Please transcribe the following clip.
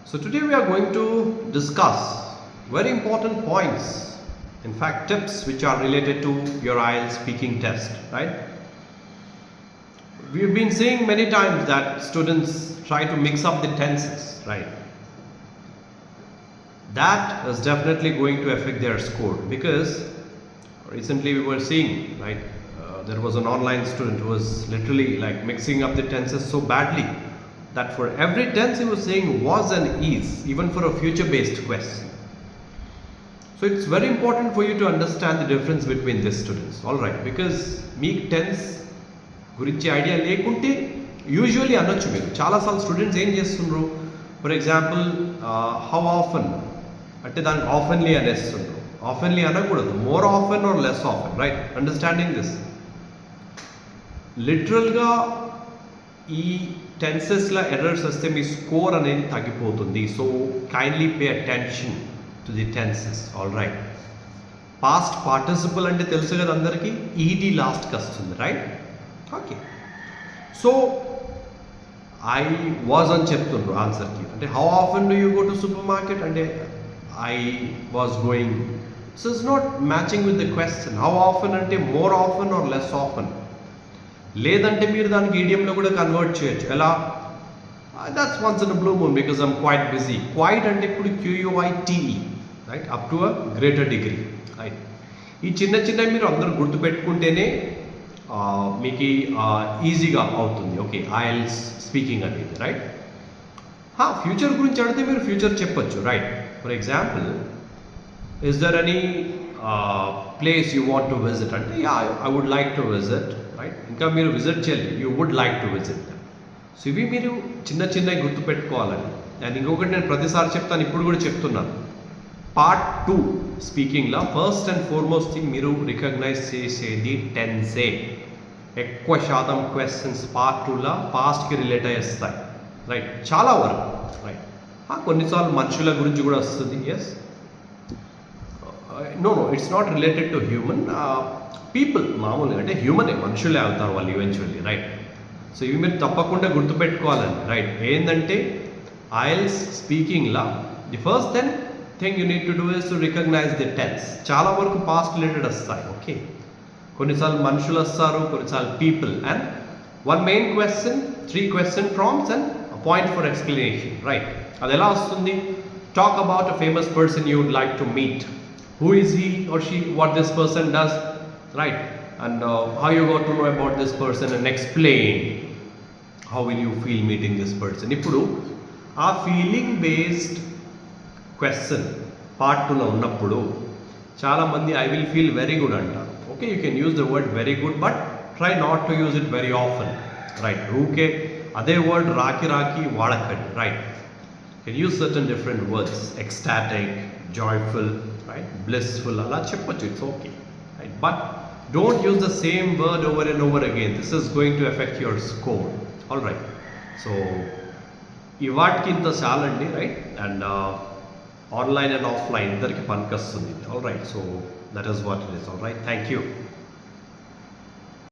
So today we are going to discuss very important points, in fact tips which are related to your IELTS speaking test, right? We've been saying many times that students try to mix up the tenses, right? That is definitely going to affect their score because recently we were seeing, right, there was an online student who was literally like mixing up the tenses so badly that for every tense he was saying was and is, even for a future based question. So it's very important for you to understand the difference between these students, alright, because మీకు tense గురించి idea లేకుంటే usually అనొచ్చు మీరు చాలాసార్లు students ఏం చేస్తుండ్రు, for example how often అంటే దానికి ఆఫెన్లీ అనేస్తుండ్రు. ఆఫెన్లీ అనకూడదు, more often or less often, right? Understanding this లిటరల్గా ఈ టెన్సెస్లో ఎర్రర్స్ వస్తే మీ స్కోర్ అనేది తగ్గిపోతుంది. So kindly pay attention to the tenses, all right. Past participle అంటే తెలుసు కదా అందరికీ, ఈడీ లాస్ట్కి వస్తుంది, right? Okay, so I was అని చెప్తుండ్రు ఆన్సర్కి. అంటే how often do you go to supermarket అంటే I was going. So it's not matching with the question. How often అంటే more often or less often. లేదంటే మీరు దానికి ఈడియంలో కూడా కన్వర్ట్ చేయొచ్చు. ఎలా? That's once in blue moon because I'm quite busy. Quite అంటే ఇప్పుడు QUITE, right? Up to a greater degree, right? ఈ చిన్న చిన్నవి మీరు అందరూ గుర్తుపెట్టుకుంటేనే మీకు ఈజీగా అవుతుంది. ఓకే, ఐఎల్స్ స్పీకింగ్ అనేది, రైట్? ఫ్యూచర్ గురించి అడిగితే మీరు ఫ్యూచర్ చెప్పొచ్చు, right? For example, is there any place you want to visit అంటే yeah I would like to visit, right? ఇంకా మీరు విజిట్ చేయాలి, you would like to visit. So ఇవి మీరు చిన్న చిన్నవి గుర్తుపెట్టుకోవాలని. అండ్ ఇంకొకటి నేను ప్రతిసారి చెప్తాను, ఇప్పుడు కూడా చెప్తున్నాను. పార్ట్ 2 స్పీకింగ్లో ఫస్ట్ అండ్ ఫార్మోస్ట్ థింగ్ మీరు రికగ్నైజ్ చేసేది టెన్సే. ఎక్కువ శాతం క్వశ్చన్స్ పార్ట్ 2లో పాస్ట్కి రిలేట్ అయ్యేస్తాయి, రైట్? చాలా వరకు, రైట్? కొన్నిసార్లు మనుషుల గురించి కూడా వస్తుంది. Yes, no it's not related to human people. మామూలుగా అంటే హ్యూమనే, మనుషులే అవుతారు వాళ్ళు ఈవెన్చువల్లీ, రైట్? సో ఇవి మీరు తప్పకుండా గుర్తుపెట్టుకోవాలండి, రైట్? ఏంటంటే ఐఎల్స్ స్పీకింగ్లో the first thing you need to do is to recognise the tense. చాలా వరకు పాస్ట్ రిలేటెడ్ వస్తాయి, ఓకే? కొన్నిసార్లు మనుషులు వస్తారు, కొన్నిసార్లు people. And one main question, 3 question prompts and point for explanation, right? అది ఎలా వస్తుంది? Talk about a famous person you would like to meet. Who is he or she, what this person does, right? And how you got to know about this person and explain how will you feel meeting this person. Ippudu aa feeling based question part 2 lo unnappudu chaala mandi I will feel very good antaru. Okay, you can use the word very good but try not to use it very often, right? Okay, ade word raki vaadakandi, right? You can use certain different words, ecstatic, joyful, right? Blissful, ala cheppochu, it's okay, right? But don't use the same word over and over again. This is going to affect your score, all right? So ఈ వాటికి ఇంత చాలండి, right? And online and offline ఇద్దరికి పనికొస్తుంది, all right? So that is what it is, all right? Thank you.